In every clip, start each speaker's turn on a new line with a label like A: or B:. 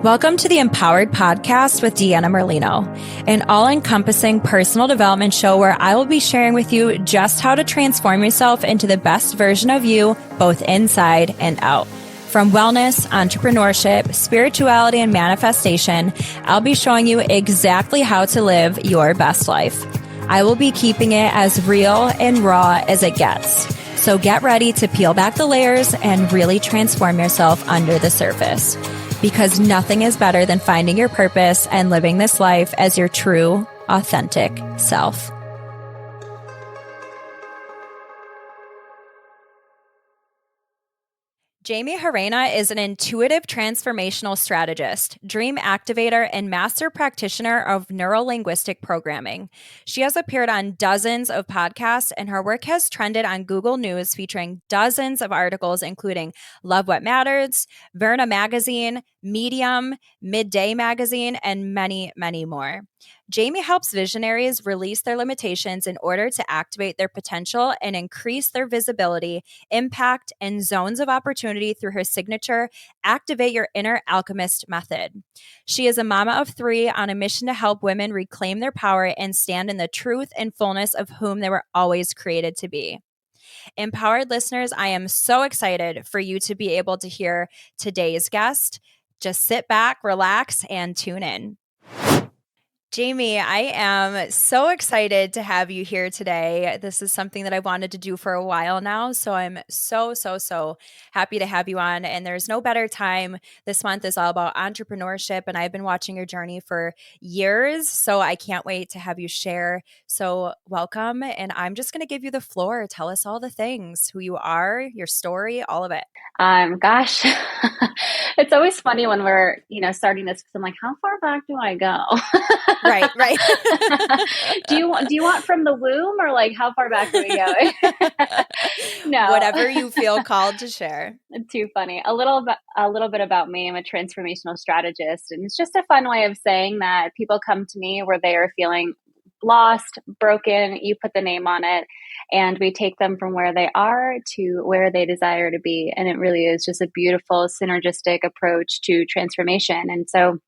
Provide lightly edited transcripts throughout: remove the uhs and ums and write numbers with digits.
A: Welcome to the Empowered Podcast with Deanna Merlino, an all-encompassing personal development show where I will be sharing with you just how to transform yourself into the best version of you, both inside and out. From wellness, entrepreneurship, spirituality, and manifestation, I'll be showing you exactly how to live your best life. I will be keeping it as real and raw as it gets. So get ready to peel back the layers and really transform yourself under the surface. Because nothing is better than finding your purpose and living this life as your true, authentic self. Jaym is an intuitive transformational strategist, dream activator, and master practitioner of neuro-linguistic programming. She has appeared on dozens of podcasts, and her work has trended on Google News, featuring dozens of articles, including Love What Matters, Verna Magazine, Medium, Midday Magazine, and many, many more. Jaym helps visionaries release their limitations in order to activate their potential and increase their visibility, impact, and zones of opportunity through her signature Activate Your Inner Alchemist method. She is a mama of 3 on a mission to help women reclaim their power and stand in the truth and fullness of whom they were always created to be. Empowered listeners, I am so excited for you to be able to hear today's guest. Just sit back, relax, and tune in. Jaym, I am so excited to have you here today. This is something that I wanted to do for a while now, so I'm so happy to have you on. And there's no better time. This month is all about entrepreneurship, and I've been watching your journey for years, so I can't wait to have you share. So welcome, and I'm just going to give you the floor. Tell us all the things, who you are, your story, all of it.
B: Gosh, it's always funny when we're, starting this, because I'm like, how far back do I go?
A: Right.
B: Do you want from the womb, or like how far back are we going? No,
A: whatever you feel called to share.
B: It's too funny. A little bit about me. I'm a transformational strategist, and it's just a fun way of saying that people come to me where they are feeling lost, broken. You put the name on it, and we take them from where they are to where they desire to be. And it really is just a beautiful synergistic approach to transformation. And so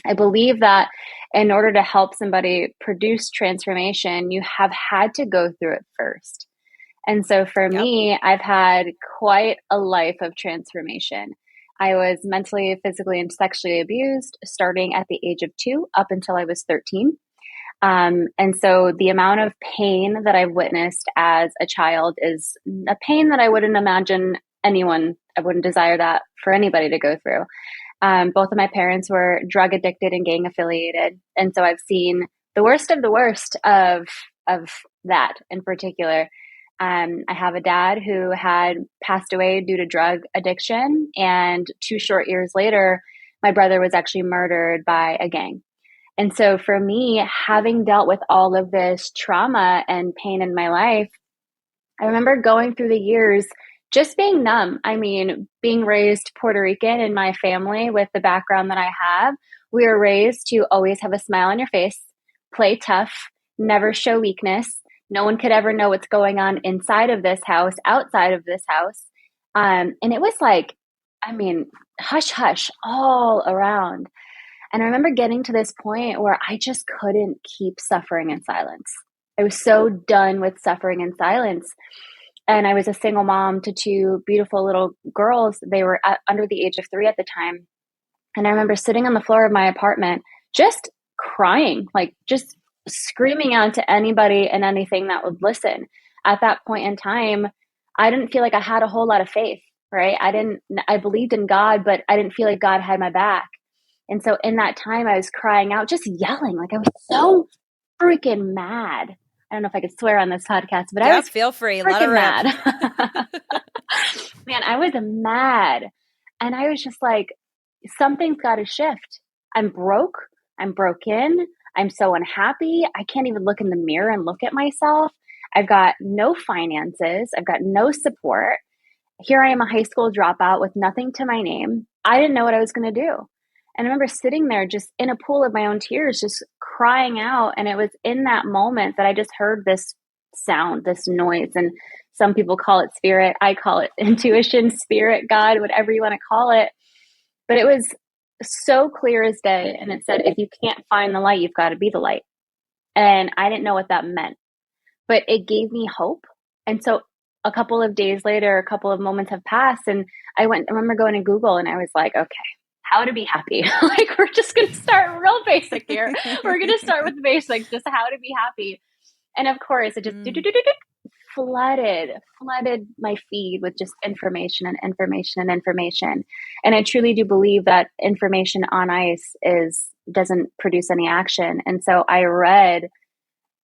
B: I believe that in order to help somebody produce transformation, you have had to go through it first. And so for me, I've had quite a life of transformation. I was mentally, physically, and sexually abused starting at the age of 2 up until I was 13. And so the amount of pain that I've witnessed as a child is a pain that I wouldn't imagine I wouldn't desire that for anybody to go through. Both of my parents were drug addicted and gang affiliated. And so I've seen the worst of that in particular. I have a dad who had passed away due to drug addiction. And 2 short years later, my brother was actually murdered by a gang. And so for me, having dealt with all of this trauma and pain in my life, I remember going through the years just being numb. I mean, being raised Puerto Rican in my family with the background that I have, we were raised to always have a smile on your face, play tough, never show weakness. No one could ever know what's going on inside of this house, outside of this house. And it was like, hush, hush all around. And I remember getting to this point where I just couldn't keep suffering in silence. I was so done with suffering in silence. And I was a single mom to 2 beautiful little girls. They were under the age of 3 at the time. And I remember sitting on the floor of my apartment, just crying, like just screaming out to anybody and anything that would listen. At that point in time, I didn't feel like I had a whole lot of faith, right? I believed in God, but I didn't feel like God had my back. And so in that time, I was crying out, just yelling, like I was so freaking mad. I don't know if I could swear on this podcast, but I was
A: feel free. Let her
B: mad. Man, I was mad. And I was just like, something's got to shift. I'm broke. I'm broken. I'm so unhappy. I can't even look in the mirror and look at myself. I've got no finances. I've got no support. Here I am, a high school dropout with nothing to my name. I didn't know what I was going to do. And I remember sitting there just in a pool of my own tears, just crying out. And it was in that moment that I just heard this sound, this noise. And some people call it spirit. I call it intuition, spirit, God, whatever you want to call it. But it was so clear as day. And it said, if you can't find the light, you've got to be the light. And I didn't know what that meant, but it gave me hope. And so a couple of days later, a couple of moments have passed, and I remember going to Google, and I was like, okay, how to be happy. Like, we're just going to start real basic here. We're going to start with the basics, just how to be happy. And of course, it just flooded my feed with just information and information and information. And I truly do believe that information on ice doesn't produce any action. And so I read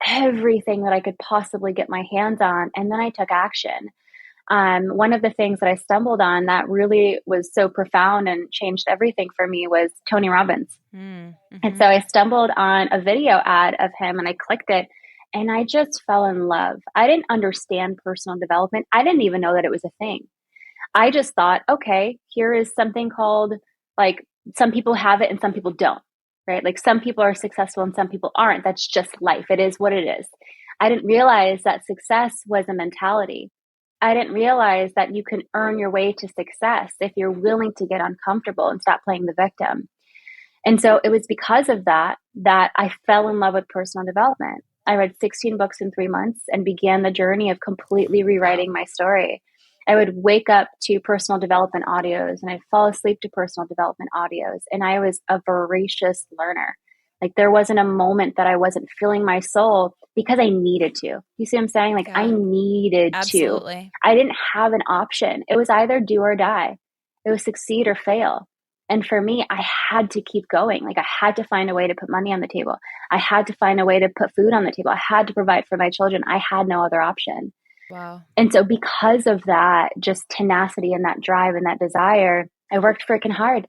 B: everything that I could possibly get my hands on, and then I took action. One of the things that I stumbled on that really was so profound and changed everything for me was Tony Robbins.
A: Mm-hmm.
B: And so I stumbled on a video ad of him, and I clicked it, and I just fell in love. I didn't understand personal development. I didn't even know that it was a thing. I just thought, okay, here is something called, like, some people have it and some people don't, right? Like, some people are successful and some people aren't. That's just life. It is what it is. I didn't realize that success was a mentality. I didn't realize that you can earn your way to success if you're willing to get uncomfortable and stop playing the victim. And so it was because of that I fell in love with personal development. I read 16 books in 3 months and began the journey of completely rewriting my story. I would wake up to personal development audios, and I'd fall asleep to personal development audios. And I was a voracious learner. Like, there wasn't a moment that I wasn't filling my soul because I needed to. You see what I'm saying? Like, I needed
A: Absolutely.
B: to. I didn't have an option. It was either do or die. It was succeed or fail. And for me, I had to keep going. Like, I had to find a way to put money on the table. I had to find a way to put food on the table. I had to provide for my children. I had no other option.
A: Wow.
B: And so because of that, just tenacity and that drive and that desire, I worked freaking hard.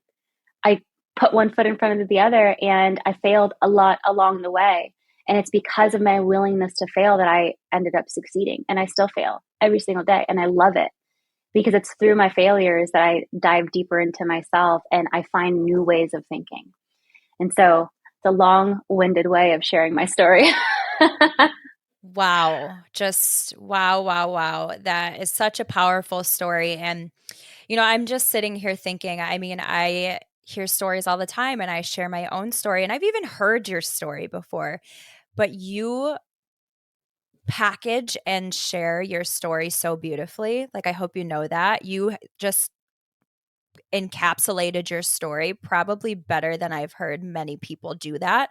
B: I put one foot in front of the other, and I failed a lot along the way. And it's because of my willingness to fail that I ended up succeeding. And I still fail every single day. And I love it, because it's through my failures that I dive deeper into myself and I find new ways of thinking. And so it's a long-winded way of sharing my story.
A: Wow. Just wow, wow, wow. That is such a powerful story. And, I'm just sitting here thinking, I mean, I hear stories all the time and I share my own story, and I've even heard your story before, but you package and share your story so beautifully. Like, I hope you know that. You just encapsulated your story probably better than I've heard many people do that.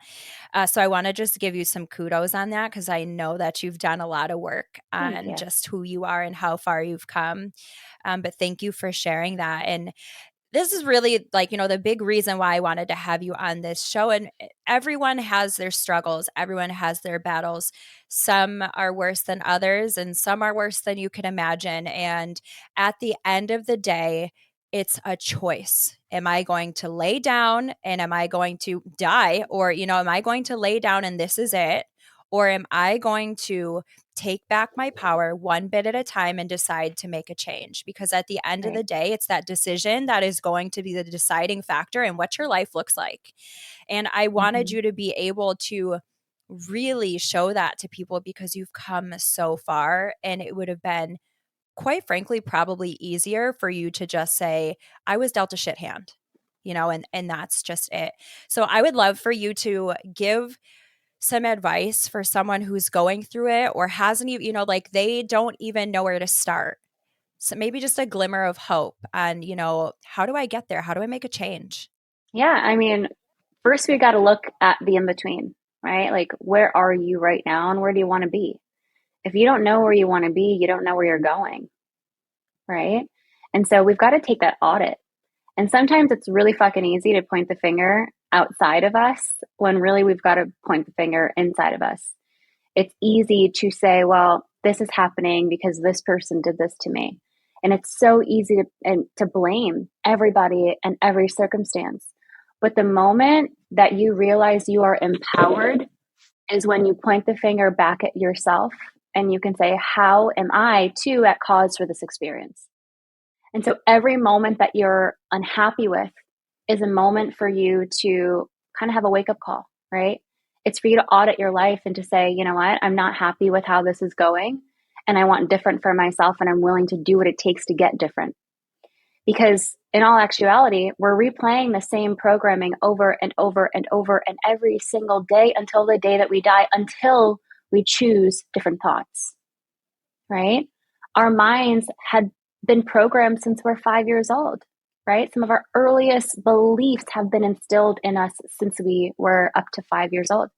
A: So I want to just give you some kudos on that, because I know that you've done a lot of work on just who you are and how far you've come. But thank you for sharing that. And this is really, like, the big reason why I wanted to have you on this show. And everyone has their struggles. Everyone has their battles. Some are worse than others, and some are worse than you can imagine. And at the end of the day, it's a choice. Am I going to lay down and am I going to die? Or, am I going to lay down and this is it? Or am I going to take back my power one bit at a time and decide to make a change? Because at the end of the day, it's that decision that is going to be the deciding factor in what your life looks like. And I wanted you to be able to really show that to people, because you've come so far, and it would have been, quite frankly, probably easier for you to just say, I was dealt a shit hand, and that's just it. So I would love for you to give some advice for someone who's going through it or hasn't even, like, they don't even know where to start. So maybe just a glimmer of hope on, how do I get there? How do I make a change?
B: Yeah. I mean, first we got to look at the in-between, right? Like, where are you right now and where do you want to be? If you don't know where you want to be, you don't know where you're going, right? And so we've got to take that audit. And sometimes it's really fucking easy to point the finger outside of us when really we've got to point the finger inside of us. It's easy to say, well, this is happening because this person did this to me. And it's so easy to blame everybody and every circumstance. But the moment that you realize you are empowered is when you point the finger back at yourself and you can say, how am I too at cause for this experience? And so every moment that you're unhappy with is a moment for you to kind of have a wake-up call, right? It's for you to audit your life and to say, you know what, I'm not happy with how this is going, and I want different for myself, and I'm willing to do what it takes to get different. Because in all actuality, we're replaying the same programming over and over and over and every single day until the day that we die, until we choose different thoughts, right? Our minds had been programmed since we're 5 years old, right? Some of our earliest beliefs have been instilled in us since we were up to 5 years old.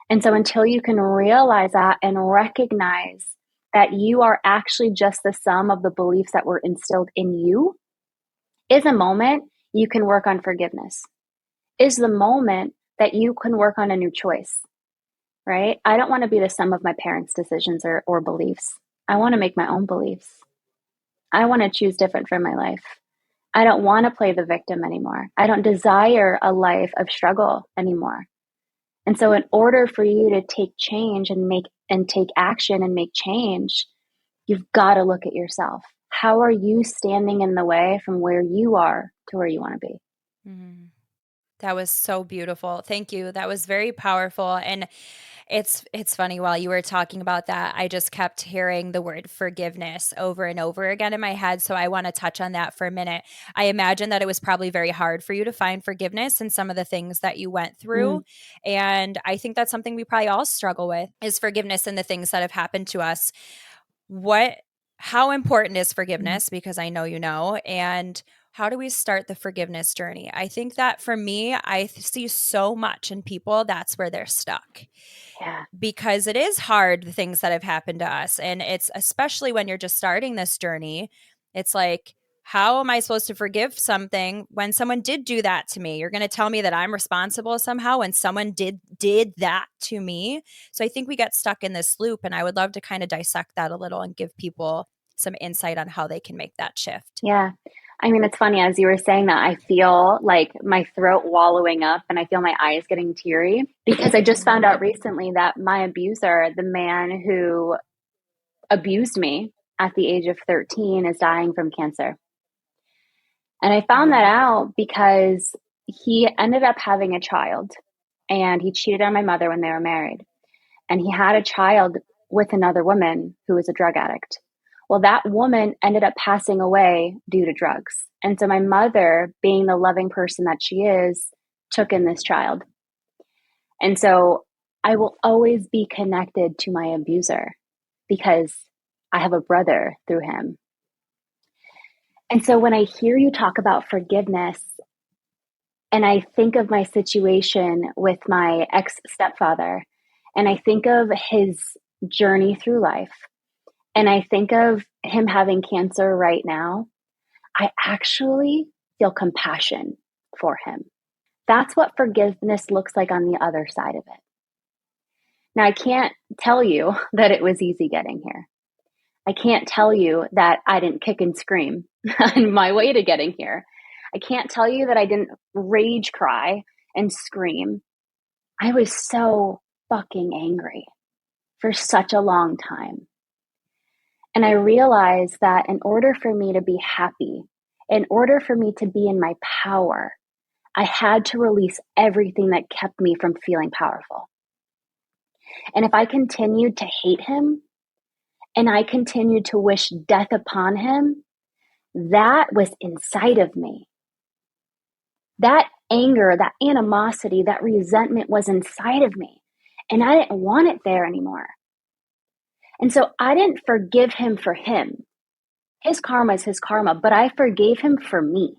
B: And so until you can realize that and recognize that you are actually just the sum of the beliefs that were instilled in you, is a moment you can work on forgiveness, is the moment that you can work on a new choice, right? I don't want to be the sum of my parents' decisions or beliefs. I want to make my own beliefs. I want to choose different for my life. I don't want to play the victim anymore. I don't desire a life of struggle anymore. And so in order for you to take change and take action and make change, you've got to look at yourself. How are you standing in the way from where you are to where you want to be?
A: Mm-hmm. That was so beautiful. Thank you. That was very powerful. And it's funny, while you were talking about that, I just kept hearing the word forgiveness over and over again in my head. So I want to touch on that for a minute. I imagine that it was probably very hard for you to find forgiveness in some of the things that you went through. And I think that's something we probably all struggle with, is forgiveness in the things that have happened to us. How important is forgiveness? Because I know you know, and how do we start the forgiveness journey? I think that for me, I see so much in people, that's where they're stuck.
B: Yeah.
A: Because it is hard, the things that have happened to us. And it's especially when you're just starting this journey, it's like, how am I supposed to forgive something when someone did do that to me? You're going to tell me that I'm responsible somehow when someone did that to me. So I think we get stuck in this loop, and I would love to kind of dissect that a little and give people some insight on how they can make that shift.
B: Yeah. I mean, it's funny, as you were saying that, I feel like my throat wallowing up and I feel my eyes getting teary, because I just found out recently that my abuser, the man who abused me at the age of 13, is dying from cancer. And I found that out because he ended up having a child, and he cheated on my mother when they were married. And he had a child with another woman who was a drug addict. Well, that woman ended up passing away due to drugs. And so my mother, being the loving person that she is, took in this child. And so I will always be connected to my abuser because I have a brother through him. And so when I hear you talk about forgiveness, and I think of my situation with my ex-stepfather, and I think of his journey through life, and I think of him having cancer right now, I actually feel compassion for him. That's what forgiveness looks like on the other side of it. Now, I can't tell you that it was easy getting here. I can't tell you that I didn't kick and scream on my way to getting here. I can't tell you that I didn't rage cry and scream. I was so fucking angry for such a long time. And I realized that in order for me to be happy, in order for me to be in my power, I had to release everything that kept me from feeling powerful. And if I continued to hate him and I continued to wish death upon him, that was inside of me. That anger, that animosity, that resentment was inside of me. And I didn't want it there anymore. And so I didn't forgive him for him. His karma is his karma, but I forgave him for me.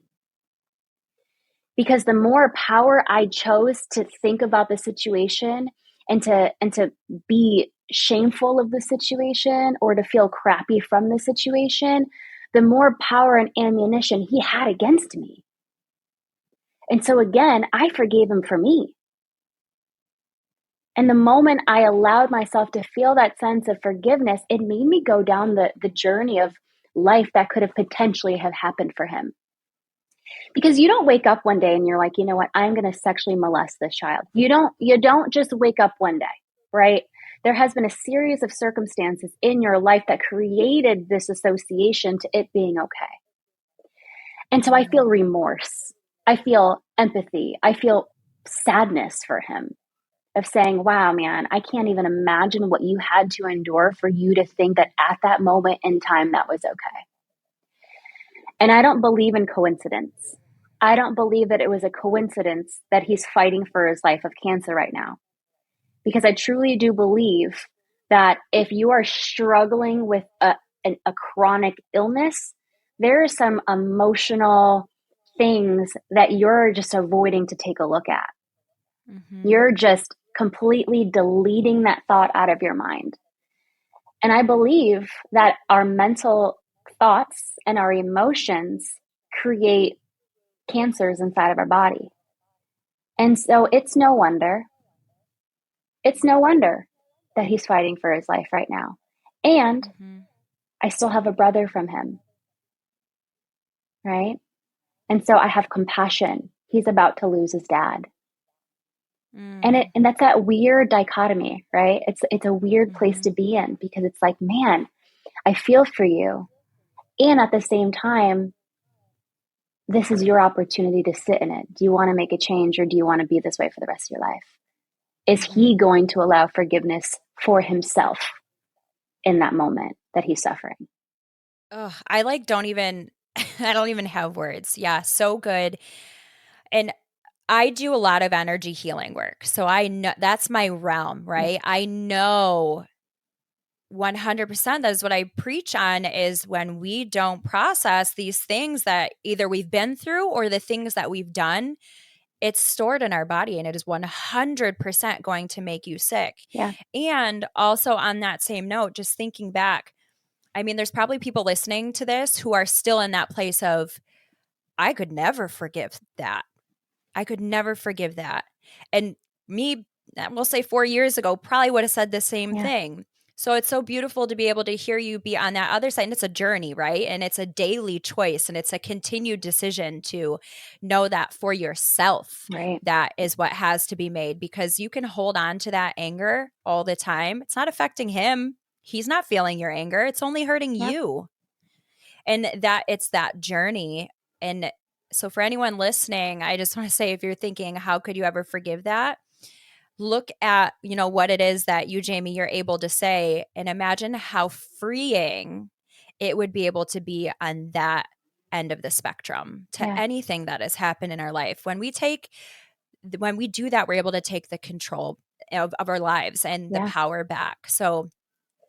B: Because the more power I chose to think about the situation and to be shameful of the situation or to feel crappy from the situation, the more power and ammunition he had against me. And so again, I forgave him for me. And the moment I allowed myself to feel that sense of forgiveness, it made me go down the journey of life that could have potentially have happened for him. Because you don't wake up one day and you're like, you know what, I'm going to sexually molest this child. You don't just wake up one day, right? There has been a series of circumstances in your life that created this association to it being okay. And so I feel remorse. I feel empathy. I feel sadness for him, of saying, wow, man, I can't even imagine what you had to endure for you to think that at that moment in time that was okay. And I don't believe in coincidence. I don't believe that it was a coincidence that he's fighting for his life of cancer right now. Because I truly do believe that if you are struggling with a chronic illness, there are some emotional things that you're just avoiding to take a look at.
A: Mm-hmm.
B: You're just completely deleting that thought out of your mind. And I believe that our mental thoughts and our emotions create cancers inside of our body. And so it's no wonder that he's fighting for his life right now. And
A: Mm-hmm.
B: I still have a brother from him, right? And so I have compassion. He's about to lose his dad.
A: Mm.
B: And that's that weird dichotomy, right? It's a weird place
A: Mm-hmm.
B: to be in, because it's like, man, I feel for you. And at the same time, this is your opportunity to sit in it. Do you want to make a change, or do you want to be this way for the rest of your life? Is
A: Mm-hmm.
B: he going to allow forgiveness for himself in that moment that he's suffering?
A: Oh, I like don't even I don't even have words. Yeah, so good. And I do a lot of energy healing work. So I know that's my realm,
B: Yeah.
A: right? I know 100% that is what I preach on, is when we don't process these things that either we've been through or the things that we've done, it's stored in our body and it is 100% going to make you sick.
B: Yeah.
A: And also on that same note, just thinking back, I mean, there's probably people listening to this who are still in that place of, I could never forgive that. I could never forgive that. And me, we'll say 4 years ago, probably would have said the same
B: Yeah.
A: thing. So it's so beautiful to be able to hear you be on that other side. And it's a journey, right? And it's a daily choice and it's a continued decision to know that for yourself,
B: Right.
A: that is what has to be made, because you can hold on to that anger all the time. It's not affecting him. He's not feeling your anger. It's only hurting
B: Yep.
A: you. And that it's that journey. And so for anyone listening, I just want to say, if you're thinking, how could you ever forgive that? Look at, what it is that you, Jamie, you're able to say, and imagine how freeing it would be able to be on that end of the spectrum to
B: Yeah.
A: anything that has happened in our life. When we do that, we're able to take the control of our lives and the
B: Yeah.
A: power back. So,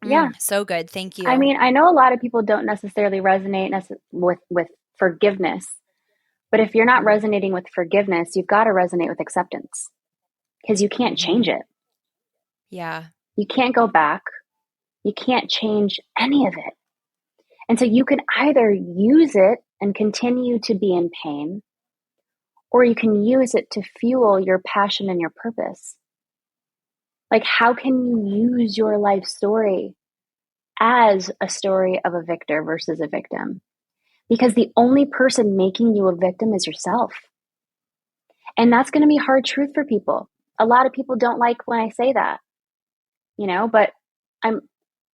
B: Yeah.
A: so good. Thank
B: I
A: you.
B: mean, I know a lot of people don't necessarily resonate with forgiveness, but if you're not
A: Mm-hmm.
B: resonating with forgiveness, you've got to resonate with acceptance, because you can't
A: Mm-hmm.
B: change it.
A: Yeah.
B: You can't go back. You can't change any of it. And so you can either use it and continue to be in pain, or you can use it to fuel your passion and your purpose. Like, how can you use your life story as a story of a victor versus a victim? Because the only person making you a victim is yourself. And that's going to be hard truth for people. A lot of people don't like when I say that, but I'm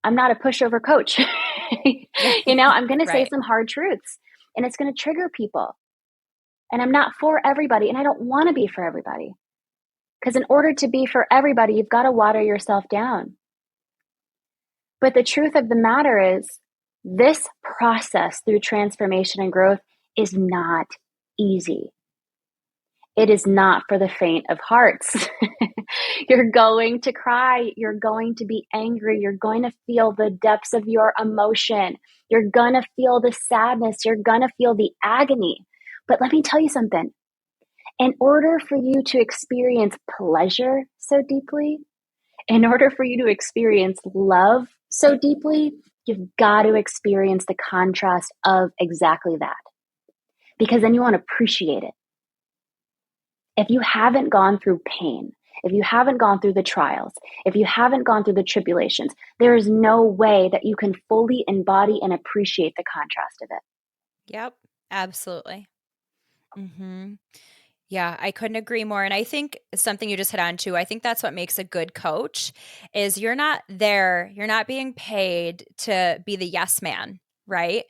B: I'm not a pushover coach. I'm going to say
A: Right.
B: some hard truths, and it's going to trigger people. And I'm not for everybody, and I don't want to be for everybody. Because in order to be for everybody, you've got to water yourself down. But the truth of the matter is, this process through transformation and growth is not easy. It is not for the faint of hearts. You're going to cry. You're going to be angry. You're going to feel the depths of your emotion. You're going to feel the sadness. You're going to feel the agony. But let me tell you something. In order for you to experience pleasure so deeply, in order for you to experience love so deeply, you've got to experience the contrast of exactly that. Because then you want to appreciate it. If you haven't gone through pain, if you haven't gone through the trials, if you haven't gone through the tribulations, there is no way that you can fully embody and appreciate the contrast of it.
A: Yep. Absolutely. Mm-hmm. Yeah, I couldn't agree more. And I think something you just hit on too, I think that's what makes a good coach is you're not being paid to be the yes man, right?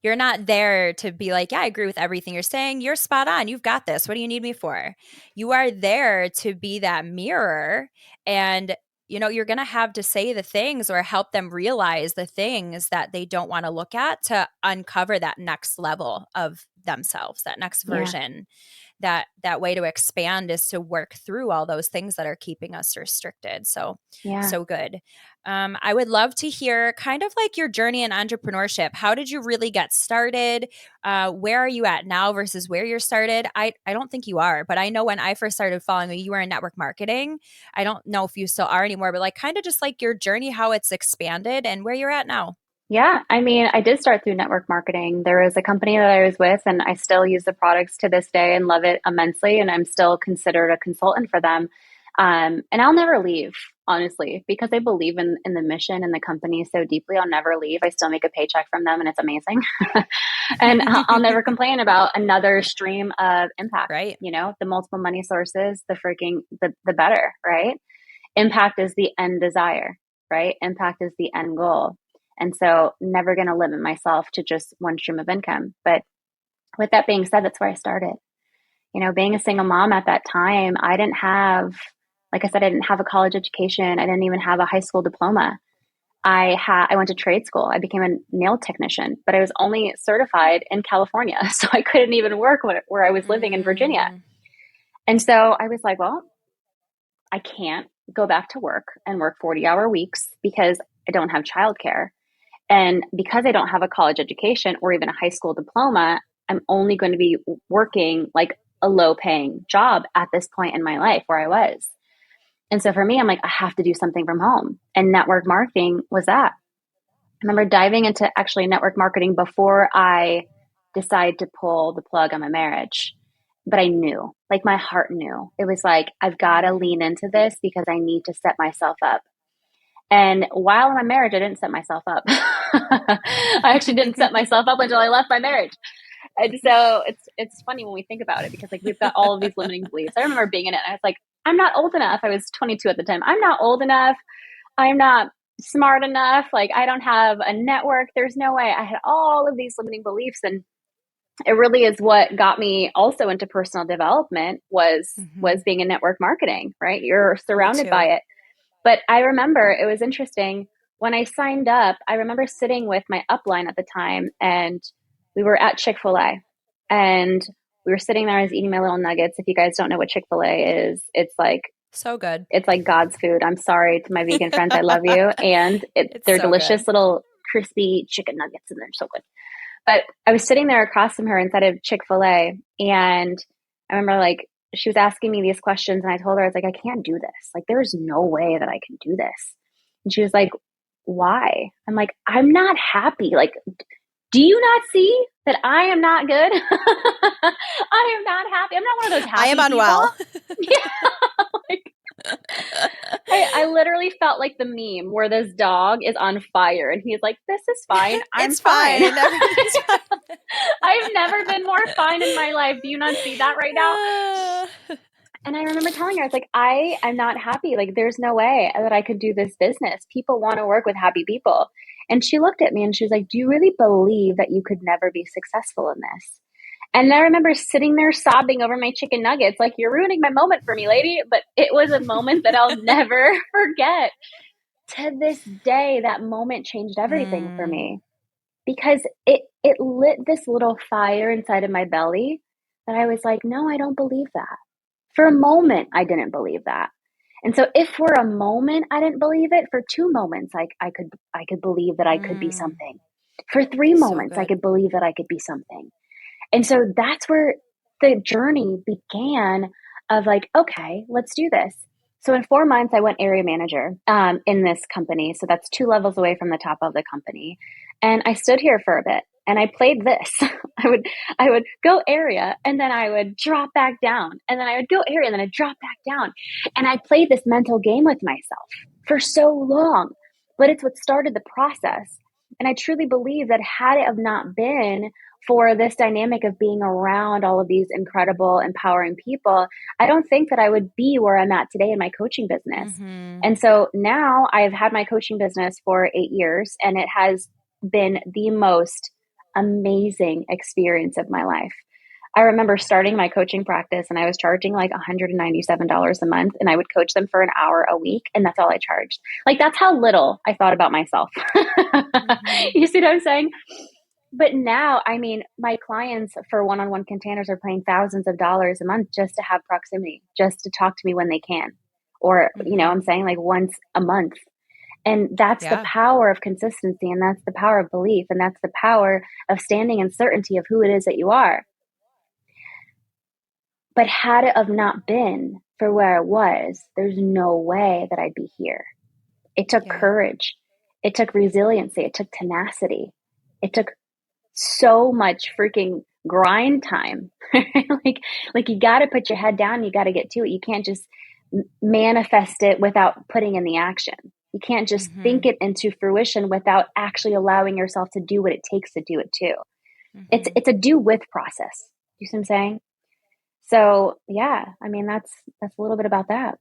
A: You're not there to be like, yeah, I agree with everything you're saying. You're spot on. You've got this. What do you need me for? You are there to be that mirror and you're going to have to say the things or help them realize the things that they don't want to look at to uncover that next level of themselves, that next
B: Yeah.
A: version. That way to expand is to work through all those things that are keeping us restricted. So,
B: Yeah.
A: so good. I would love to hear kind of like your journey in entrepreneurship. How did you really get started? Where are you at now versus where you're started? I don't think you are, but I know when I first started following you, you were in network marketing. I don't know if you still are anymore, but like kind of just like your journey, how it's expanded and where you're at now.
B: Yeah, I mean, I did start through network marketing. There was a company that I was with, and I still use the products to this day and love it immensely. And I'm still considered a consultant for them. And I'll never leave, honestly, because I believe in the mission and the company so deeply. I'll never leave. I still make a paycheck from them, and it's amazing. And I'll never complain about another stream of impact.
A: Right.
B: The multiple money sources, the better, right? Impact is the end desire, right? Impact is the end goal. And so never going to limit myself to just one stream of income. But with that being said, that's where I started. Being a single mom at that time, I didn't have, like I said, I didn't have a college education. I didn't even have a high school diploma. I went to trade school. I became a nail technician, but I was only certified in California. So I couldn't even work where I was living in Virginia. And so I was like, well, I can't go back to work and work 40-hour weeks because I don't have childcare. And because I don't have a college education or even a high school diploma, I'm only going to be working like a low paying job at this point in my life where I was. And so for me, I'm like, I have to do something from home. And network marketing was that. I remember diving into actually network marketing before I decided to pull the plug on my marriage. But I knew, like my heart knew. It was like, I've got to lean into this because I need to set myself up. And while in my marriage, I didn't set myself up. I actually didn't set myself up until I left my marriage. And so it's funny when we think about it because like we've got all of these limiting beliefs. I remember being in it and I was like, I'm not old enough. I was 22 at the time. I'm not old enough. I'm not smart enough. Like I don't have a network. There's no way. I had all of these limiting beliefs. And it really is what got me also into personal development was being in network marketing, right? You're surrounded by it. But I remember it was interesting when I signed up. I remember sitting with my upline at the time and we were at Chick-fil-A and we were sitting there. I was eating my little nuggets. If you guys don't know what Chick-fil-A is, it's like
A: so good.
B: It's like God's food. I'm sorry to my vegan friends. I love you. And they're so delicious good. Little crispy chicken nuggets and they're so good. But I was sitting there across from her inside of Chick-fil-A and I remember like, she was asking me these questions and I told her, I was like, I can't do this. Like, there's no way that I can do this. And she was like, why? I'm like, I'm not happy. Like, do you not see that I am not good? I am not happy. I'm not one of those happy
A: I am unwell.
B: Yeah. Like, I literally felt like the meme where this dog is on fire and he's like, this is fine. I'm fine.
A: Everything's fine.
B: I've never been more fine in my life. Do you not see that right now? And I remember telling her, I was like, I'm not happy. Like, there's no way that I could do this business. People want to work with happy people. And she looked at me and she was like, do you really believe that you could never be successful in this? And I remember sitting there sobbing over my chicken nuggets, like, you're ruining my moment for me, lady. But it was a moment that I'll never forget. To this day, that moment changed everything for me because it lit this little fire inside of my belly that I was like, no, I don't believe that. For a moment, I didn't believe that. And so if for a moment I didn't believe it, for 2 moments, I could believe that I could be something. For 3 moments, I could believe that I could be something. And so that's where the journey began of like, okay, let's do this. So in 4 months, I went area manager in this company. So that's 2 levels away from the top of the company. And I stood here for a bit and I played this. I would go area and then I would drop back down. And then I would go area and then I'd drop back down. And I played this mental game with myself for so long. But it's what started the process. And I truly believe that had it have not been for this dynamic of being around all of these incredible, empowering people, I don't think that I would be where I'm at today in my coaching business. And so now I've had my coaching business for 8 years and it has been the most amazing experience of my life. I remember starting my coaching practice and I was charging like $197 a month, and I would coach them for an hour a week. And that's all I charged. Like, that's how little I thought about myself.
A: Mm-hmm.
B: You see what I'm saying? But now, I mean, my clients for one-on-one containers are paying thousands of dollars a month just to have proximity, just to talk to me when they can. Or,
A: Mm-hmm.
B: I'm saying like once a month. And that's the
A: Yeah.
B: power of consistency. And that's the power of belief. And that's the power of standing in certainty of who it is that you are. But had it have not been for where I was, there's no way that I'd be here. It took
A: Yeah.
B: courage. It took resiliency. It took tenacity. It took so much freaking grind time. like you got to put your head down. You got to get to it. You can't just manifest it without putting in the action. You can't just
A: Mm-hmm.
B: think it into fruition without actually allowing yourself to do what it takes to do it too.
A: Mm-hmm.
B: It's a do with process. You see what I'm saying? So yeah, I mean, that's a little bit about that.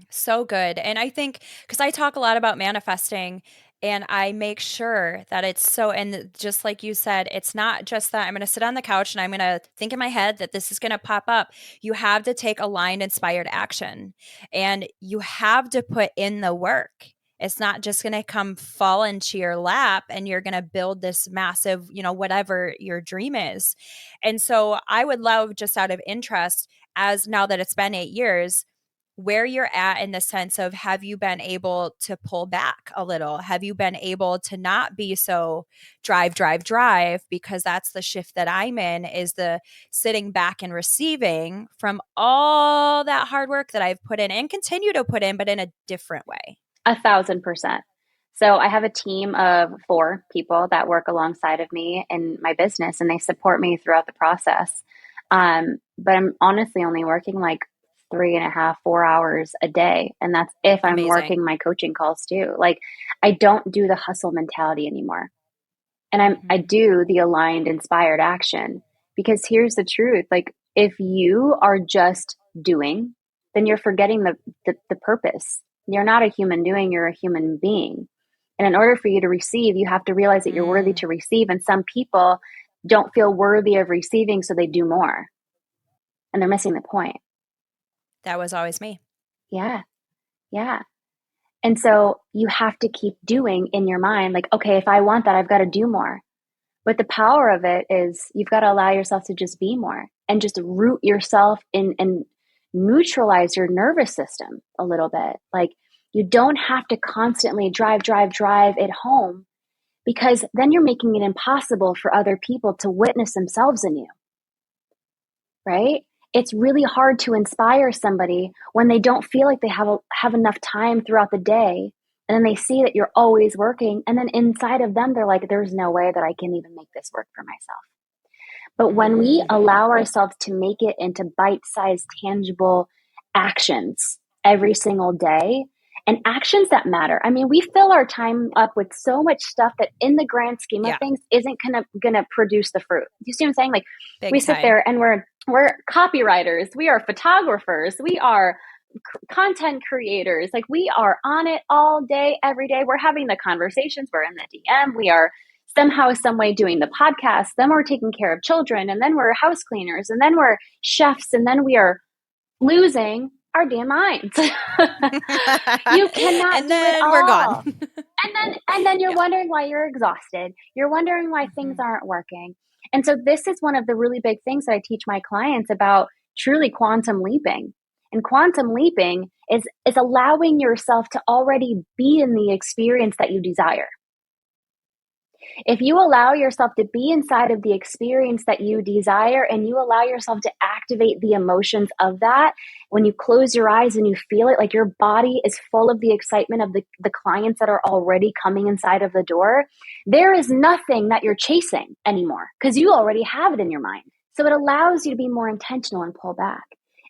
A: So good. And I think because I talk a lot about manifesting and I make sure that it's so, and just like you said, it's not just that I'm going to sit on the couch and I'm going to think in my head that this is going to pop up. You have to take aligned, inspired action and you have to put in the work. It's not just going to come fall into your lap and you're going to build this massive, whatever your dream is. And so I would love, just out of interest, as now that it's been 8 years, where you're at in the sense of, have you been able to pull back a little? Have you been able to not be so drive, drive, drive? Because that's the shift that I'm in, is the sitting back and receiving from all that hard work that I've put in and continue to put in, but in a different way.
B: 1,000%. So I have a team of 4 people that work alongside of me in my business, and they support me throughout the process. But I'm honestly only working like 3.5, 4 hours a day. And that's if I'm
A: Amazing.
B: working my coaching calls too. Like, I don't do the hustle mentality anymore. And I
A: Mm-hmm.
B: do the aligned, inspired action, because here's the truth. Like, if you are just doing, then you're forgetting the purpose. You're not a human doing, you're a human being. And in order for you to receive, you have to realize that you're worthy
A: Mm,
B: to receive. And some people don't feel worthy of receiving, so they do more. And they're missing the point.
A: that was always me.
B: Yeah. Yeah. And so you have to keep doing in your mind, like, okay, if I want that, I've got to do more. But the power of it is you've got to allow yourself to just be more and just root yourself in and neutralize your nervous system a little bit. Like, you don't have to constantly drive, drive, drive it home, because then you're making it impossible for other people to witness themselves in you, right? It's really hard to inspire somebody when they don't feel like they have enough time throughout the day. And then they see that you're always working. And then inside of them, they're like, there's no way that I can even make this work for myself. But when we
A: Mm,
B: allow ourselves to make it into bite-sized, tangible actions every single day, and actions that matter. I mean, we fill our time up with so much stuff that in the grand scheme of
A: yeah,
B: things isn't gonna produce the fruit. You see what I'm saying? Like, we
A: big
B: sit
A: time.
B: there and we're copywriters, we are photographers, we are content creators. Like, we are on it all day, every day. We're having the conversations, we're in the DM, we are somehow, some way doing the podcast, then we're taking care of children, and then we're house cleaners, and then we're chefs, and then we are losing our damn minds. You cannot
A: And
B: do it
A: then we're gone.
B: all. And then you're
A: Yeah.
B: wondering why you're exhausted. You're wondering why things
A: Mhm.
B: aren't working. And so this is one of the really big things that I teach my clients about, truly quantum leaping. And quantum leaping is allowing yourself to already be in the experience that you desire. If you allow yourself to be inside of the experience that you desire, and you allow yourself to activate the emotions of that, when you close your eyes and you feel it, like your body is full of the excitement of the clients that are already coming inside of the door, there is nothing that you're chasing anymore, because you already have it in your mind. So it allows you to be more intentional and pull back.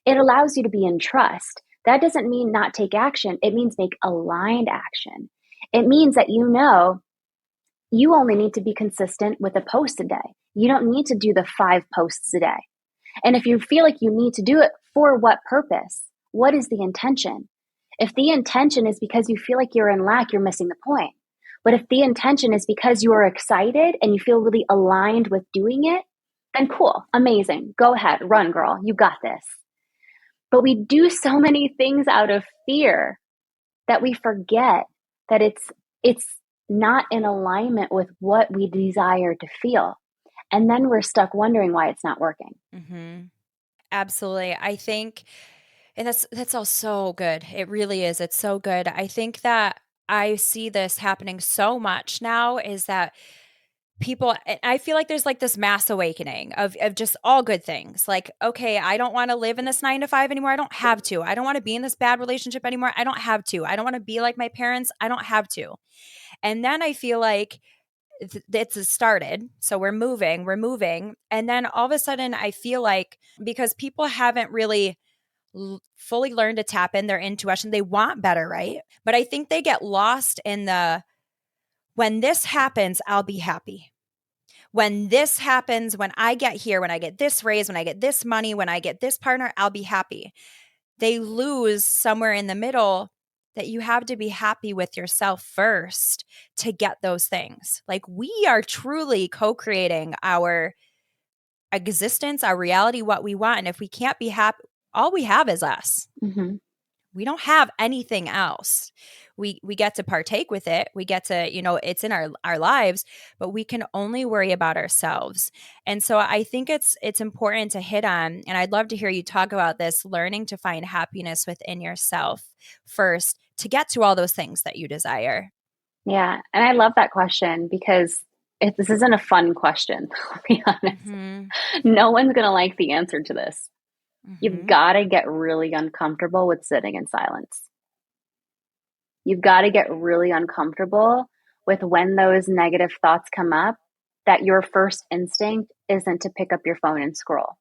B: It allows you to be in trust. That doesn't mean not take action. It means make aligned action. It means that you only need to be consistent with a post a day. You don't need to do the 5 posts a day. And if you feel like you need to do it, for what purpose? What is the intention? If the intention is because you feel like you're in lack, you're missing the point. But if the intention is because you are excited and you feel really aligned with doing it, then cool, amazing. Go ahead, run, girl. You got this. But we do so many things out of fear that we forget that it's not in alignment with what we desire to feel. And then we're stuck wondering why it's not working.
A: Mm-hmm. Absolutely. I think, and that's all so good. It really is. It's so good. I think that I see this happening so much now is that people, I feel like there's like this mass awakening of just all good things. Like, okay, I don't want to live in this 9 to 5 anymore. I don't have to. I don't want to be in this bad relationship anymore. I don't have to. I don't want to be like my parents. I don't have to. And then I feel like it's started. So we're moving. And then all of a sudden, I feel like because people haven't really fully learned to tap in their intuition, they want better, right? But I think they get lost in the when this happens, I'll be happy. When this happens, when I get here, when I get this raise, when I get this money, when I get this partner, I'll be happy. They lose somewhere in the middle that you have to be happy with yourself first to get those things. Like we are truly co-creating our existence, our reality, what we want. And if we can't be happy, all we have is us.
B: Mm-hmm.
A: We don't have anything else. We get to partake with it. We get to, it's in our lives, but we can only worry about ourselves. And so I think it's important to hit on, and I'd love to hear you talk about this, learning to find happiness within yourself first to get to all those things that you desire.
B: Yeah. And I love that question because this isn't a fun question, I'll be honest.
A: Mm-hmm.
B: No one's going to like the answer to this. You've
A: Mm-hmm.
B: got to get really uncomfortable with sitting in silence. You've got to get really uncomfortable with when those negative thoughts come up, that your first instinct isn't to pick up your phone and scroll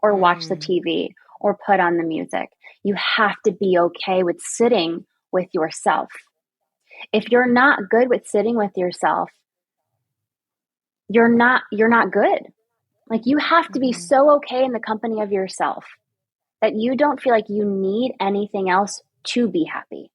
B: or watch the
A: Mm.
B: TV or put on the music. You have to be okay with sitting with yourself. If you're not good with sitting with yourself, you're not good. Like you have to be
A: Mm-hmm.
B: so okay in the company of yourself that you don't feel like you need anything else to be happy.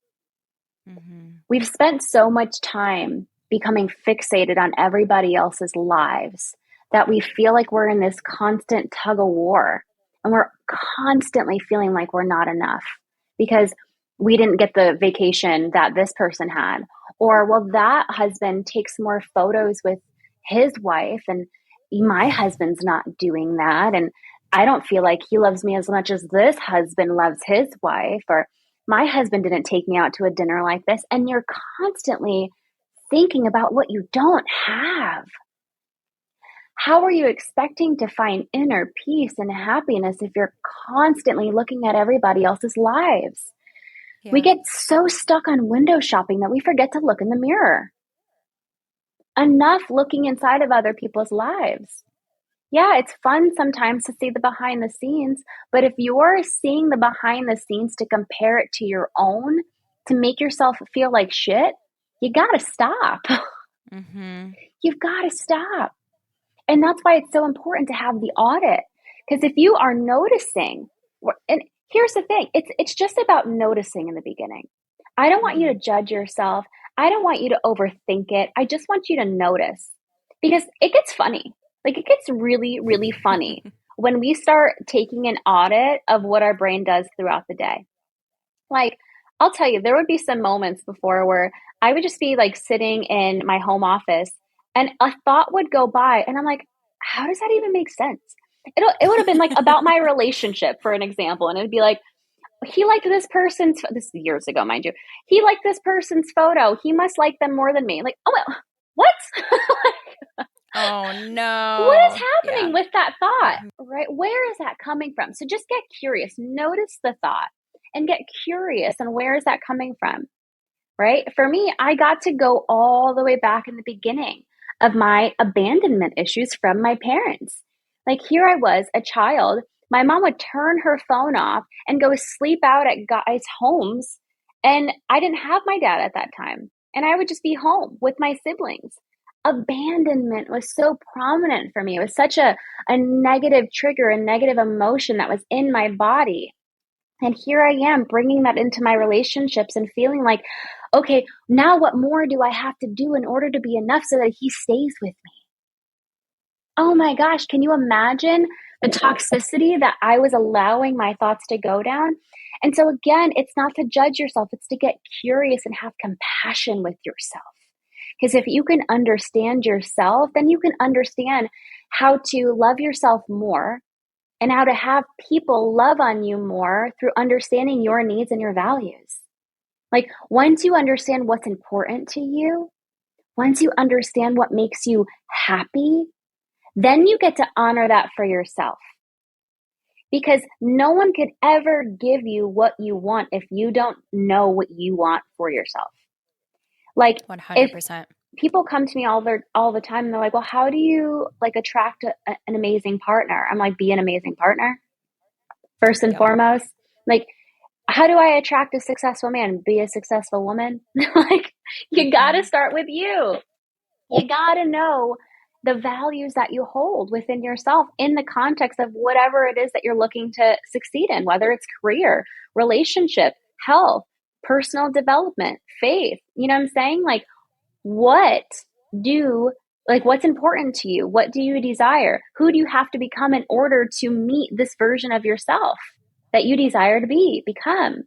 A: Mm-hmm.
B: We've spent so much time becoming fixated on everybody else's lives that we feel like we're in this constant tug of war and we're constantly feeling like we're not enough because we didn't get the vacation that this person had. Or, well, that husband takes more photos with his wife and my husband's not doing that. And I don't feel like he loves me as much as this husband loves his wife. Or my husband didn't take me out to a dinner like this. And you're constantly thinking about what you don't have. How are you expecting to find inner peace and happiness if you're constantly looking at everybody else's lives? We
A: Yeah.
B: get so stuck on window shopping that we forget to look in the mirror. Enough looking inside of other people's lives. Yeah, it's fun sometimes to see the behind the scenes, but if you're seeing the behind the scenes to compare it to your own, to make yourself feel like shit, you gotta stop.
A: Mm-hmm.
B: You've gotta stop. And that's why it's so important to have the audit. Because if you are noticing, and here's the thing, it's just about noticing in the beginning. I don't want you
A: Mm-hmm.
B: to judge yourself. I don't want you to overthink it. I just want you to notice because it gets funny. Like it gets really, really funny when we start taking an audit of what our brain does throughout the day. Like, I'll tell you, there would be some moments before where I would just be like sitting in my home office and a thought would go by and I'm like, how does that even make sense? It would have been like about my relationship, for an example. And it'd be like, he liked this person's, this is years ago, mind you. He liked this person's photo. He must like them more than me. Like, oh, well, what?
A: Oh
B: What is
A: no.
B: happening
A: Yeah.
B: with that thought,
A: Mm-hmm.
B: right? Where is that coming from? So just get curious, notice the thought and get curious. And where is that coming from, right? For me, I got to go all the way back in the beginning of my abandonment issues from my parents. Like here I was, a child. My mom would turn her phone off and go sleep out at guys' homes. And I didn't have my dad at that time. And I would just be home with my siblings. Abandonment was so prominent for me. It was such a negative trigger, a negative emotion that was in my body. And here I am bringing that into my relationships and feeling like, okay, now what more do I have to do in order to be enough so that he stays with me? oh my gosh, can you imagine the toxicity that I was allowing my thoughts to go down? And so again, it's not to judge yourself, it's to get curious and have compassion with yourself. Because if you can understand yourself, then you can understand how to love yourself more and how to have people love on you more through understanding your needs and your values. Like once you understand what's important to you, once you understand what makes you happy, then you get to honor that for yourself. Because no one could ever give you what you want if you don't know what you want for yourself. Like
A: 100%.
B: if people come to me all the time and they're like, well, how do you like attract an amazing partner? I'm like, be an amazing partner first and foremost. Like, how do I attract a successful man? Be a successful woman. Like, you got to start with you. You got to know the values that you hold within yourself in the context of whatever it is that you're looking to succeed in, whether it's career, relationship, health, personal development, faith. You know what I'm saying? Like, what's important to you? What do you desire? Who do you have to become in order to meet this version of yourself that you desire to become?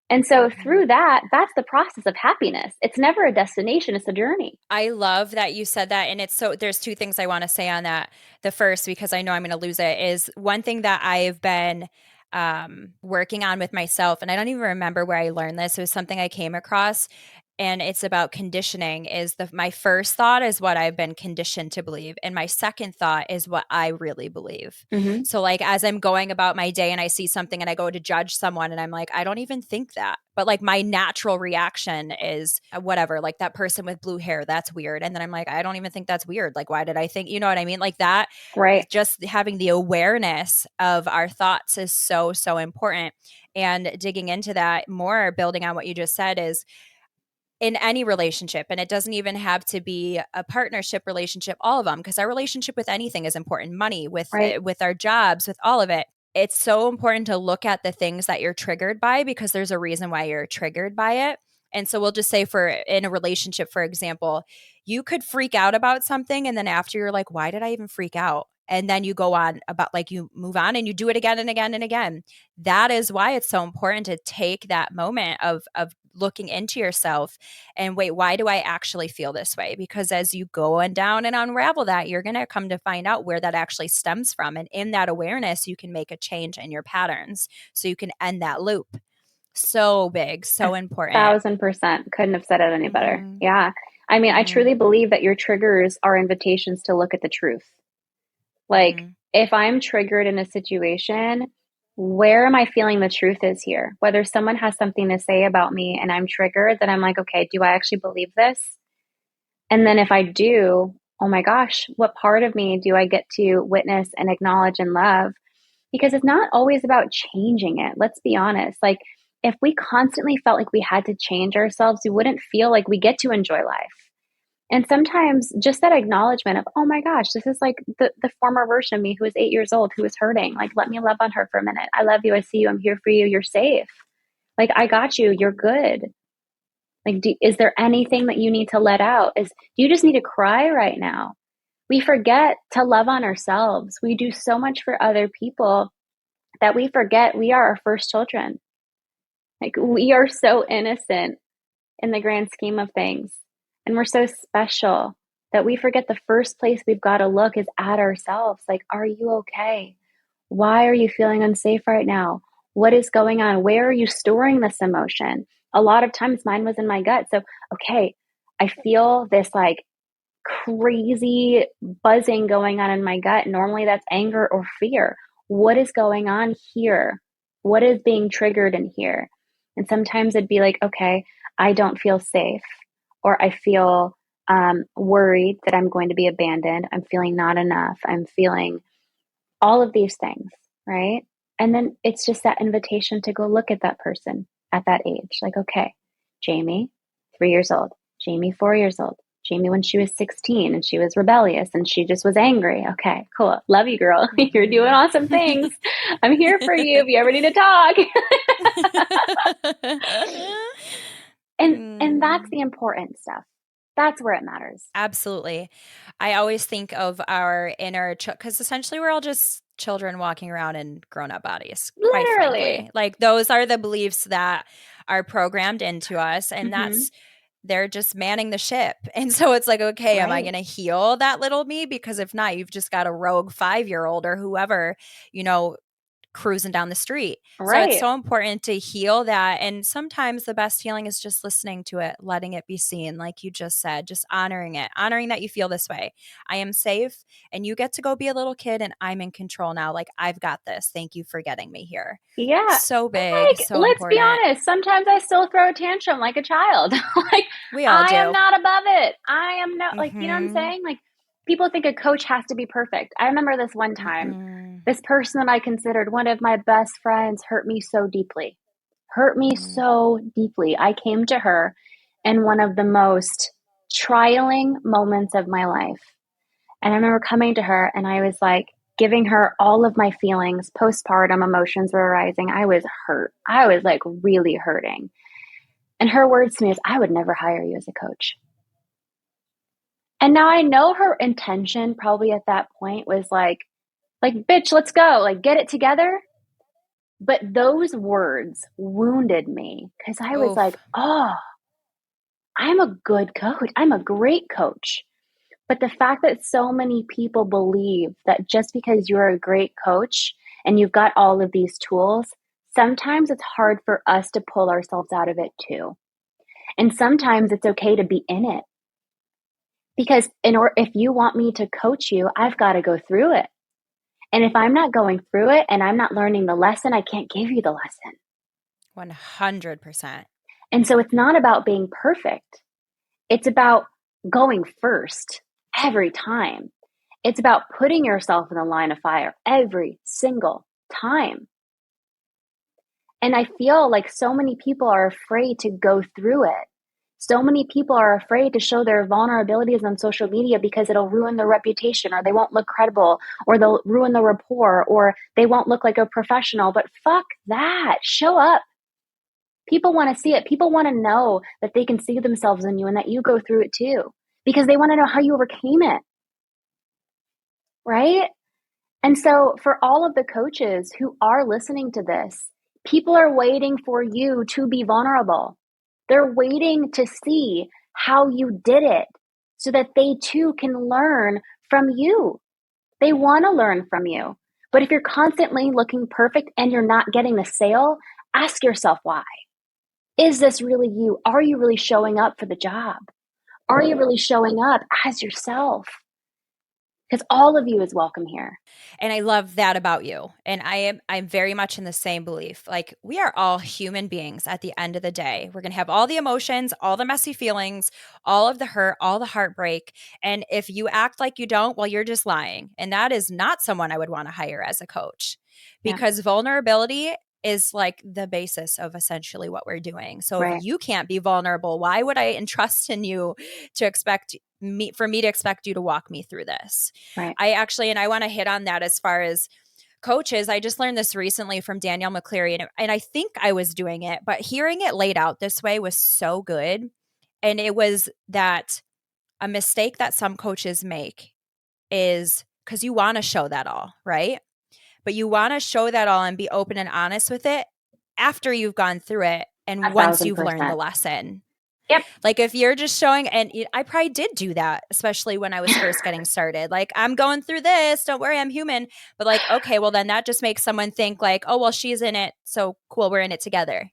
B: And so through that, that's the process of happiness. It's never a destination, it's a journey.
A: I love that you said that. And there's two things I want to say on that. The first, because I know I'm going to lose it, is one thing that I've been working on with myself. And I don't even remember where I learned this. It was something I came across. And it's about conditioning. My first thought is what I've been conditioned to believe. And my second thought is what I really believe.
B: Mm-hmm.
A: So like as I'm going about my day and I see something and I go to judge someone and I'm like, I don't even think that. But like my natural reaction is whatever, like that person with blue hair, that's weird. And then I'm like, I don't even think that's weird. Like, why did I think, you know what I mean? Like that,
B: Right.
A: just having the awareness of our thoughts is so, so important. And digging into that more, building on what you just said, is in any relationship, and it doesn't even have to be a partnership relationship, all of them, because our relationship with anything is important. Money, with our jobs, with all of it. It's so important to look at the things that you're triggered by, because there's a reason why you're triggered by it. And so we'll just say in a relationship, for example, you could freak out about something and then after you're like, why did I even freak out? And then you go on about, like, you move on and you do it again and again and again. That is why it's so important to take that moment of looking into yourself and wait, why do I actually feel this way? Because as you go on down and unravel that, you're going to come to find out where that actually stems from. And in that awareness, you can make a change in your patterns so you can end that loop. So big, so important.
B: 1,000%. Couldn't have said it any better. Yeah. I mean, I truly believe that your triggers are invitations to look at the truth. Like, if I'm triggered in a situation, where am I feeling the truth is here? Whether someone has something to say about me and I'm triggered, then I'm like, okay, do I actually believe this? And then if I do, oh my gosh, what part of me do I get to witness and acknowledge and love? Because it's not always about changing it. Let's be honest. Like, if we constantly felt like we had to change ourselves, we wouldn't feel like we get to enjoy life. And sometimes just that acknowledgement of, oh my gosh, this is like the former version of me who was 8 years old, who was hurting. Like, let me love on her for a minute. I love you. I see you. I'm here for you. You're safe. Like, I got you. You're good. Like, is there anything that you need to let out? Do you just need to cry right now? We forget to love on ourselves. We do so much for other people that we forget we are our first children. Like, we are so innocent in the grand scheme of things. And we're so special that we forget the first place we've got to look is at ourselves. Like, are you okay? Why are you feeling unsafe right now? What is going on? Where are you storing this emotion? A lot of times mine was in my gut. So, okay, I feel this like crazy buzzing going on in my gut. Normally that's anger or fear. What is going on here? What is being triggered in here? And sometimes it'd be like, okay, I don't feel safe, or I feel worried that I'm going to be abandoned. I'm feeling not enough. I'm feeling all of these things, right? And then it's just that invitation to go look at that person at that age. Like, okay, Jamie, 3 years old, Jamie, 4 years old, Jamie when she was 16 and she was rebellious and she just was angry. Okay, cool. Love you, girl. You're doing awesome things. I'm here for you if you ever need to talk. And that's the important stuff. That's where it matters.
A: Absolutely. I always think of our inner because essentially we're all just children walking around in grown-up bodies, quite
B: Literally.
A: frankly. Like those are the beliefs that are programmed into us, and
B: Mm-hmm.
A: they're just manning the ship. And so it's like, okay, am I
B: Right.
A: going to heal that little me? Because if not, you've just got a rogue 5-year-old or whoever, you know, cruising down the street. So it's
B: Right.
A: so important to heal that. And sometimes the best healing is just listening to it, letting it be seen, like you just said, just honoring it, honoring that you feel this way. I am safe and you get to go be a little kid and I'm in control now. Like, I've got this. Thank you for getting me here.
B: Yeah.
A: So
B: And
A: big,
B: like,
A: so
B: let's be
A: important.
B: honest, sometimes I still throw a tantrum like a child. Like,
A: We all
B: I am
A: do.
B: not above it. I am not, like, you know what I'm
A: Mm-hmm.
B: saying? Like, people think a coach has to be perfect. I remember this one time,
A: Mm-mm.
B: this person that I considered one of my best friends hurt me so deeply, hurt me
A: Mm.
B: so deeply. I came to her in one of the most trialing moments of my life. And I remember coming to her and I was like giving her all of my feelings. Postpartum emotions were arising. I was hurt. I was like really hurting. And her words to me is, I would never hire you as a coach. And now I know her intention probably at that point was like, bitch, let's go, like, get it together. But those words wounded me because I was like,
A: Oof.
B: oh, I'm a good coach. I'm a great coach. But the fact that so many people believe that just because you're a great coach and you've got all of these tools, sometimes it's hard for us to pull ourselves out of it too. And sometimes it's okay to be in it. Because if you want me to coach you, I've got to go through it. And if I'm not going through it and I'm not learning the lesson, I can't give you the lesson.
A: 100%.
B: And so it's not about being perfect. It's about going first every time. It's about putting yourself in the line of fire every single time. And I feel like so many people are afraid to go through it. So many people are afraid to show their vulnerabilities on social media because it'll ruin their reputation, or they won't look credible, or they'll ruin the rapport, or they won't look like a professional. But fuck that. Show up. People want to see it. People want to know that they can see themselves in you and that you go through it too, because they want to know how you overcame it. Right? And so, for all of the coaches who are listening to this, people are waiting for you to be vulnerable. They're waiting to see how you did it so that they too can learn from you. They want to learn from you. But if you're constantly looking perfect and you're not getting the sale, ask yourself why. Is this really you? Are you really showing up for the job? Are you really showing up as yourself? Because all of you is welcome here.
A: And I love that about you. And I'm very much in the same belief. Like, we are all human beings at the end of the day. We're going to have all the emotions, all the messy feelings, all of the hurt, all the heartbreak. And if you act like you don't, well, you're just lying. And that is not someone I would want to hire as a coach,
B: Yeah,
A: because vulnerability is like the basis of essentially what we're doing. So if
B: right,
A: you can't be vulnerable, why would I entrust in you to expect me to expect you to walk me through this?
B: right.
A: And I want to hit on that as far as coaches. I just learned this recently from Danielle McCleary, and I think I was doing it, but hearing it laid out this way was so good. And it was that a mistake that some coaches make is because you want to show that all, right? But you want to show that all and be open and honest with it after you've gone through it and
B: A
A: once
B: thousand
A: you've learned the
B: percent.
A: lesson.
B: Yep.
A: Like, if you're just showing, and I probably did do that, especially when I was first getting started. Like, I'm going through this. Don't worry, I'm human. But like, okay, well, then that just makes someone think like, oh, well, she's in it. So cool, we're in it together.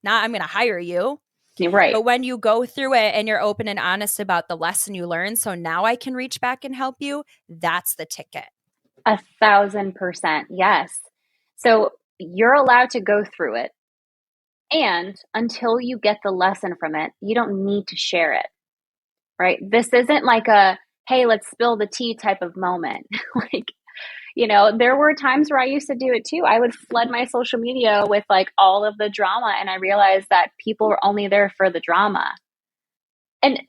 A: Not, I'm going to hire you.
B: You're right.
A: But when you go through it and you're open and honest about the lesson you learned, so now I can reach back and help you, that's the ticket.
B: 1,000%. Yes. So you're allowed to go through it. And until you get the lesson from it, you don't need to share it, right? This isn't like a, hey, let's spill the tea type of moment. Like, there were times where I used to do it too. I would flood my social media with like all of the drama, and I realized that people were only there for the drama. And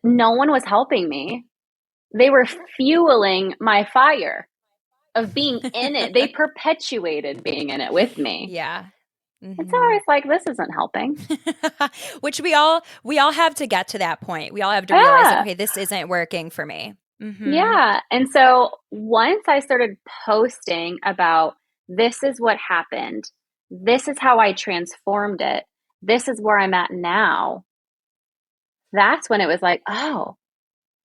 B: no one was helping me. They were fueling my fire of being in it. They perpetuated being in it with me.
A: Yeah.
B: It's
A: Mm-hmm.
B: always like, this isn't helping.
A: Which we all have to get to that point. We all have to realize like,
B: Yeah.
A: okay, this isn't working for me. Mm-hmm.
B: Yeah. And so once I started posting about this is what happened, this is how I transformed it, this is where I'm at now, that's when it was like, oh,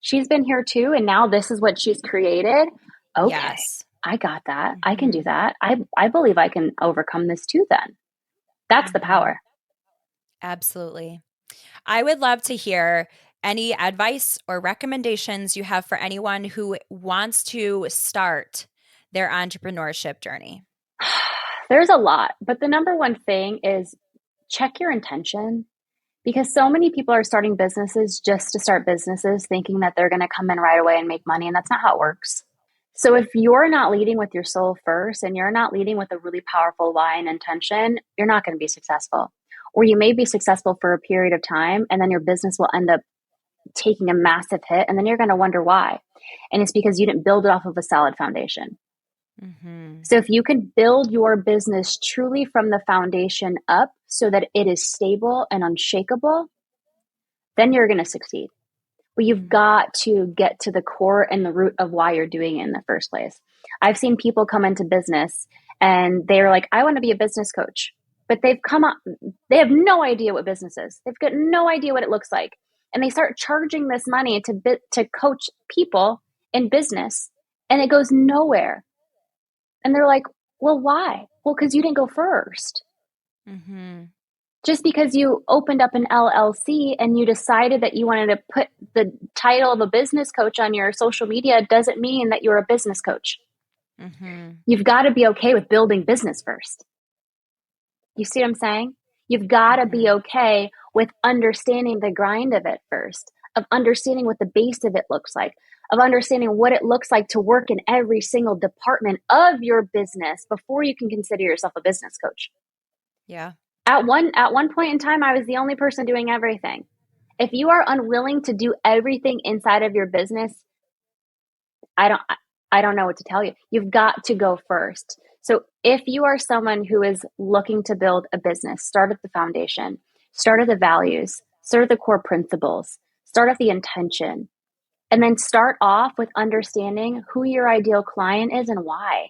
B: she's been here too. And now this is what she's created. Okay.
A: Yes.
B: I got that. I can do
A: Mm-hmm.
B: that. I believe I can overcome this too then. That's the
A: Mm-hmm.
B: power.
A: Absolutely. I would love to hear any advice or recommendations you have for anyone who wants to start their entrepreneurship journey.
B: There's a lot, but the number one thing is check your intention because so many people are starting businesses just to start businesses thinking that they're going to come in right away and make money. And that's not how it works. So if you're not leading with your soul first and you're not leading with a really powerful why and intention, you're not going to be successful. Or you may be successful for a period of time and then your business will end up taking a massive hit and then you're going to wonder why. And it's because you didn't build it off of a solid foundation.
A: Mm-hmm.
B: So if you can build your business truly from the foundation up so that it is stable and unshakable, then you're going to succeed. But you've got to get to the core and the root of why you're doing it in the first place. I've seen people come into business and they're like, I want to be a business coach. But they've come up, they have no idea what business is. They've got no idea what it looks like. And they start charging this money to coach people in business and it goes nowhere. And they're like, well, why? Well, because you didn't go first.
A: Mm-hmm.
B: Just because you opened up an LLC and you decided that you wanted to put the title of a business coach on your social media doesn't mean that you're a business coach.
A: Mm-hmm.
B: You've got to be okay with building business first. You see what I'm saying? You've got to be
A: Mm-hmm.
B: okay with understanding the grind of it first, of understanding what the base of it looks like, of understanding what it looks like to work in every single department of your business before you can consider yourself a business coach.
A: Yeah.
B: At one point in time, I was the only person doing everything. If you are unwilling to do everything inside of your business, I don't know what to tell you. You've got to go first. So if you are someone who is looking to build a business, start at the foundation, start at the values, start at the core principles, start at the intention, and then start off with understanding who your ideal client is and why.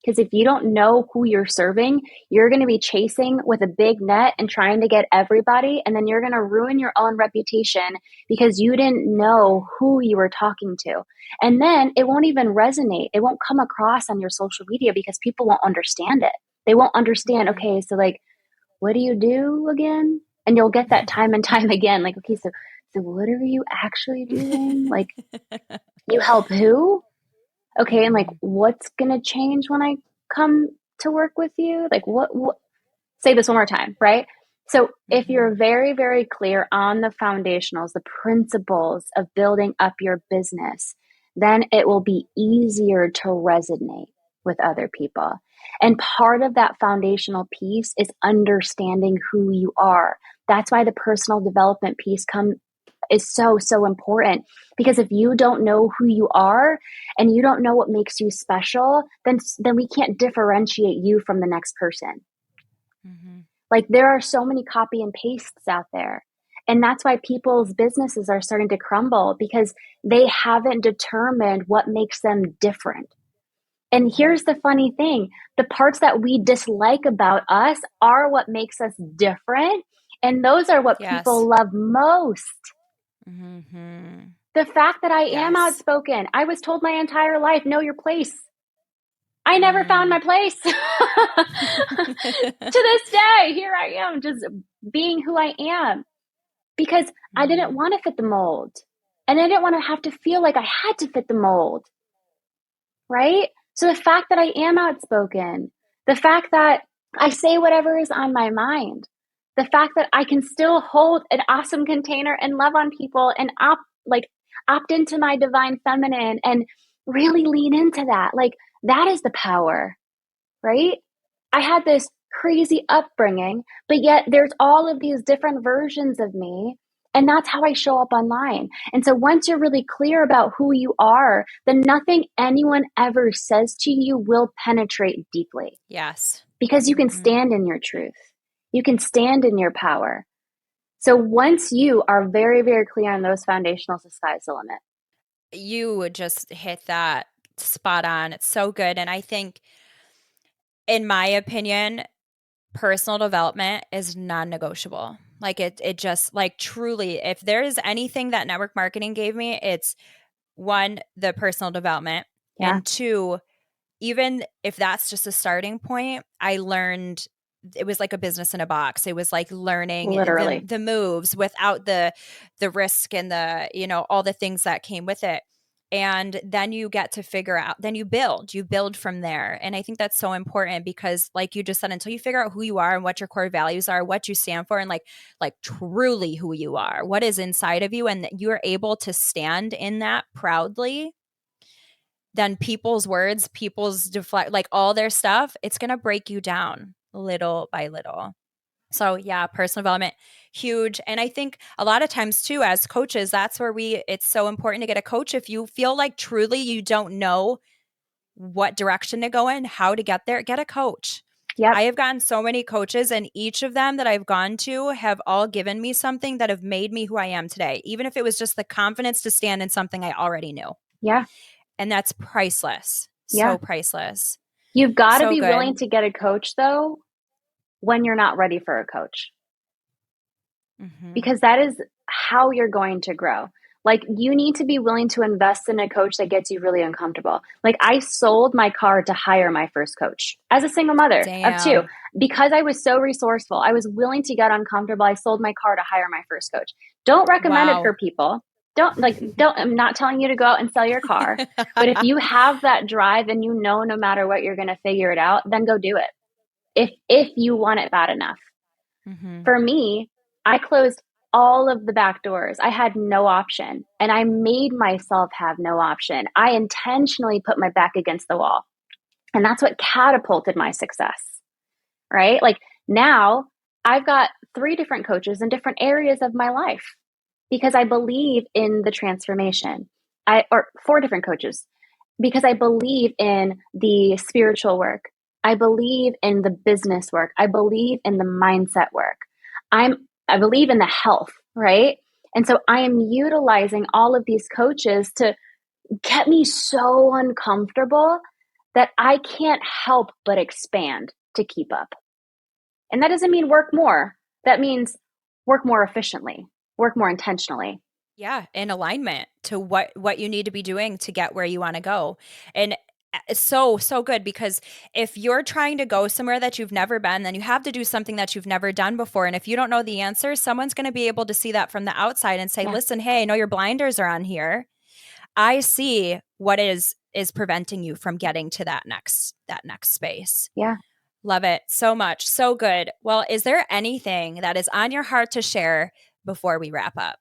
B: Because if you don't know who you're serving, you're going to be chasing with a big net and trying to get everybody. And then you're going to ruin your own reputation because you didn't know who you were talking to. And then it won't even resonate. It won't come across on your social media because people won't understand it. They won't understand,
A: Mm-hmm.
B: okay, so like, what do you do again? And you'll get that time and time again. Like, okay, so what are you actually doing? Like, you help who? Okay, and like,
A: Mm-hmm.
B: what's gonna change when I come to work with you? Like, what? Say this one more time, right? So, if
A: Mm-hmm.
B: you're very, very clear on the foundationals, the principles of building up your business, then it will be easier to resonate with other people. And part of that foundational piece is understanding who you are. That's why the personal development piece is so important, because if you don't know who you are and you don't know what makes you special, then we can't differentiate you from the next person.
A: Mm-hmm.
B: Like, there are so many copy and pastes out there, and that's why people's businesses are starting to crumble, because they haven't determined what makes them different. And here's the funny thing, the parts that we dislike about us are what makes us different, and those are what
A: Yes.
B: people love most.
A: Mm-hmm.
B: The fact that I am
A: Yes.
B: outspoken. I was told my entire life, know your place. I never found my
A: Mm.
B: place. To this day, here I am, just being who I am, because I didn't
A: Mm.
B: want to fit the mold. And I didn't want to have to feel like I had to fit the mold. Right? So the fact that I am outspoken, the fact that I say whatever is on my mind, the fact that I can still hold an awesome container and love on people and opt into my divine feminine and really lean into that. Like, that is the power, right? I had this crazy upbringing, but yet there's all of these different versions of me. And that's how I show up online. And so once you're really clear about who you are, then nothing anyone ever says to you will penetrate deeply,
A: Yes.
B: because you can
A: Mm-hmm.
B: stand in your truth. You can stand in your power. So once you are very, very clear on those foundationals, the sky's the limit.
A: You would just hit that spot on. It's so good. And I think, in my opinion, personal development is non-negotiable. Like it just like truly, if there is anything that network marketing gave me, it's one, the personal development,
B: Yeah,
A: and two, even if that's just a starting point, I learned it was like a business in a box. It was like learning
B: literally.
A: the moves without the risk and the, all the things that came with it. And then you get to figure out, then you build from there. And I think that's so important because like you just said, until you figure out who you are and what your core values are, what you stand for, and like truly who you are, what is inside of you, and you're able to stand in that proudly, then people's words, people's deflect, like all their stuff, it's going to break you down little by little. So yeah, personal development, huge. And I think a lot of times too, as coaches, that's where it's so important to get a coach. If you feel like truly you don't know what direction to go in, how to get there, get a coach.
B: Yep.
A: I have gotten so many coaches, and each of them that I've gone to have all given me something that have made me who I am today, even if it was just the confidence to stand in something I already knew.
B: Yeah.
A: And that's priceless.
B: Yeah.
A: So priceless.
B: You've got to
A: So
B: be willing
A: good.
B: to get a coach though when you're not ready for a coach,
A: Mm-hmm.
B: because that is how you're going to grow. Like you need to be willing to invest in a coach that gets you really uncomfortable. Like I sold my car to hire my first coach as a single mother of two,
A: Damn.
B: because I was so resourceful. I was willing to get uncomfortable. I sold my car to hire my first coach. Don't recommend it
A: Wow.
B: for people. I'm not telling you to go out and sell your car, but if you have that drive and you know no matter what you're going to figure it out, then go do it. If you want it bad enough.
A: Mm-hmm.
B: For me, I closed all of the back doors. I had no option, and I made myself have no option. I intentionally put my back against the wall, and that's what catapulted my success, right? Like now I've got 3 different coaches in different areas of my life because I believe in the transformation. Or 4 different coaches because I believe in the spiritual work. I believe in the business work. I believe in the mindset work. I believe in the health, right? And so I am utilizing all of these coaches to get me so uncomfortable that I can't help but expand to keep up. And that doesn't mean work more. That means work more efficiently, work more intentionally.
A: Yeah, in alignment to what you need to be doing to get where you want to go. And it's so good because if you're trying to go somewhere that you've never been, then you have to do something that you've never done before. And if you don't know the answer, someone's going to be able to see that from the outside and say,
B: Yeah.
A: "Listen, hey, I know your blinders are on here. I see what is preventing you from getting to that next space."
B: Yeah.
A: Love it so much. So good. Well, is there anything that is on your heart to share before we wrap up?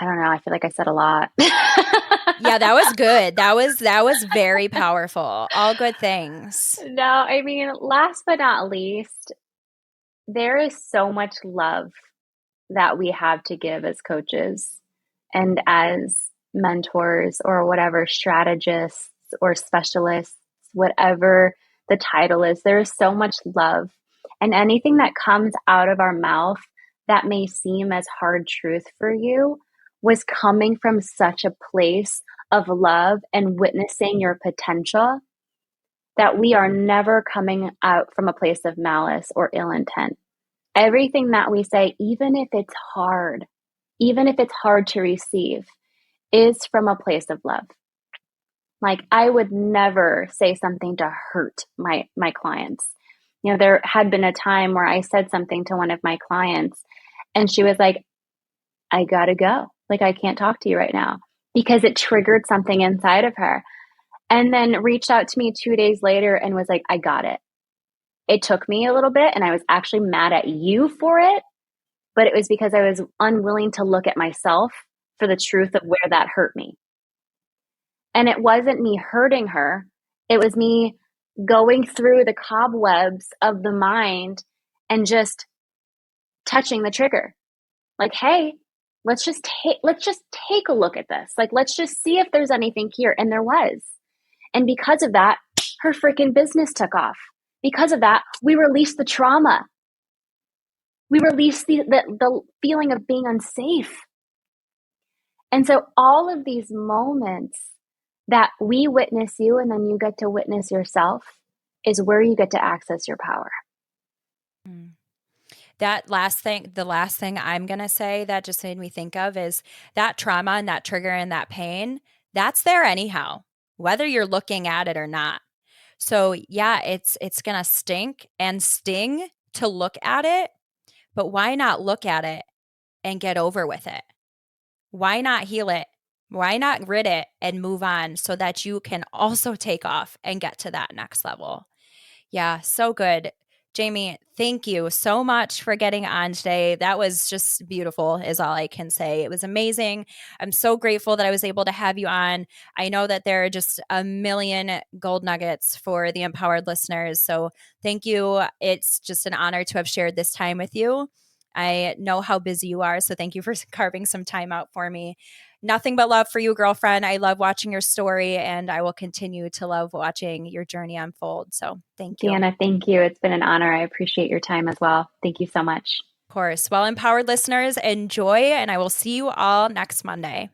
B: I don't know. I feel like I said a lot.
A: Yeah, that was good. That was very powerful. All good things.
B: No, I mean, last but not least, there is so much love that we have to give as coaches and as mentors or whatever, strategists or specialists, whatever the title is. There is so much love. And anything that comes out of our mouth that may seem as hard truth for you was coming from such a place of love and witnessing your potential, that we are never coming out from a place of malice or ill intent. Everything that we say, even if it's hard to receive, is from a place of love. Like I would never say something to hurt my clients. You know, there had been a time where I said something to one of my clients and she was like, "I gotta go. Like I can't talk to you right now," because it triggered something inside of her. And then reached out to me 2 days later and was like, "I got it. It took me a little bit and I was actually mad at you for it, but it was because I was unwilling to look at myself for the truth of where that hurt me." And it wasn't me hurting her. It was me going through the cobwebs of the mind and just touching the trigger. Like, "Hey, let's just take a look at this. Like, let's just see if there's anything here." And there was. And because of that, her freaking business took off. Because of that, we released the trauma. We release the feeling of being unsafe. And so all of these moments that we witness you and then you get to witness yourself is where you get to access your power.
A: The last thing I'm going to say that just made me think of is that trauma and that trigger and that pain, that's there anyhow, whether you're looking at it or not. So yeah, it's going to stink and sting to look at it, but why not look at it and get over with it? Why not heal it? Why not rid it and move on so that you can also take off and get to that next level? Yeah, so good. Jaym, thank you so much for getting on today. That was just beautiful, is all I can say. It was amazing. I'm so grateful that I was able to have you on. I know that there are just a million gold nuggets for the empowered listeners. So thank you. It's just an honor to have shared this time with you. I know how busy you are, so thank you for carving some time out for me. Nothing but love for you, girlfriend. I love watching your story, and I will continue to love watching your journey unfold. So thank you.
B: Deanna, thank you. It's been an honor. I appreciate your time as well. Thank you so much.
A: Of course. Well, empowered listeners, enjoy, and I will see you all next Monday.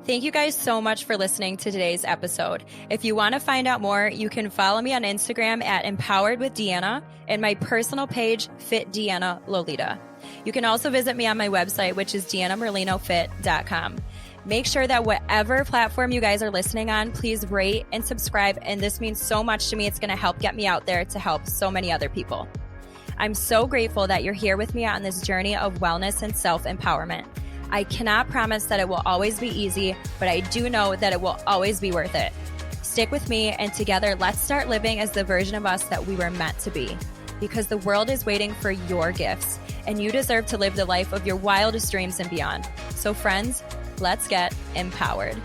A: Thank you guys so much for listening to today's episode. If you want to find out more, you can follow me on Instagram at Empowered with Deanna and my personal page, Fit Deanna Lolita. You can also visit me on my website, which is deannamerlinofit.com. Make sure that whatever platform you guys are listening on, please rate and subscribe. And this means so much to me. It's going to help get me out there to help so many other people. I'm so grateful that you're here with me on this journey of wellness and self-empowerment. I cannot promise that it will always be easy, but I do know that it will always be worth it. Stick with me, and together, let's start living as the version of us that we were meant to be. Because the world is waiting for your gifts, and you deserve to live the life of your wildest dreams and beyond. So friends, let's get empowered.